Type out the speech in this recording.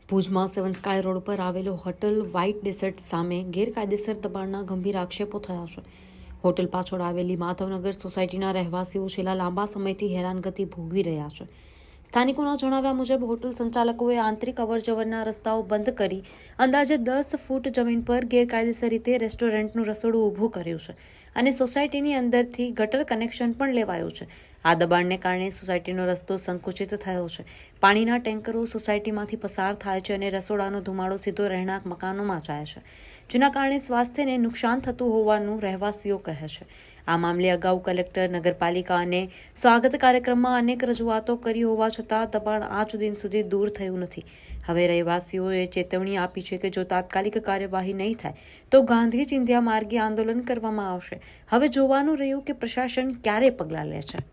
ભુજમાં સેવન sky road પર આવેલો હોટલ વ્હાઇટ ડેસર્ટ સામે ગેરકાયદેસર દબાણના ગંભીર આક્ષેપો થયા છે. હોટલ પાછળ આવેલી માધવનગર સોસાયટીના રહેવાસીઓ છેલ્લા લાંબા સમયથી હેરાનગતિ ભોગવી રહ્યા છે. સ્થાનિકોના જણાવ્યા મુજબ હોટલ સંચાલકોએ આંતરિક અવરજવરના રસ્તાઓ બંધ કરી અંદાજે 10 ફૂટ જમીન પર ગેરકાયદેસર રીતે રેસ્ટોરન્ટનું રસોડું ઊભું કર્યું છે અને સોસાયટીની અંદરથી ગટર કનેક્શન પણ લેવાયું છે. આ દબાણને કારણે સોસાયટીનો રસ્તો સંકુચિત થયો છે. પાણીના ટેન્કરો સોસાયટીમાંથી પસાર થાય છે અને રસોડાનો ધુમાડો સીધો રહેણાંક મકાનોમાં જાય છે, જેના કારણે સ્વાસ્થ્યને નુકસાન થતું હોવાનું રહેવાસીઓ કહે છે. આ મામલે અગાઉ કલેક્ટર, નગરપાલિકા અને સ્વાગત કાર્યક્રમમાં અનેક રજૂઆતો કરી હોવા છતાં દબાણ આજ દિન સુધી દૂર થયું નથી. હવે રહેવાસીઓએ ચેતવણી આપી છે કે જો તાત્કાલિક કાર્યવાહી નહીં થાય તો ગાંધી ચિંધ્યા માર્ગે આંદોલન કરવામાં આવશે. હવે જોવાનું રહ્યું કે પ્રશાસન ક્યારે પગલાં લે છે.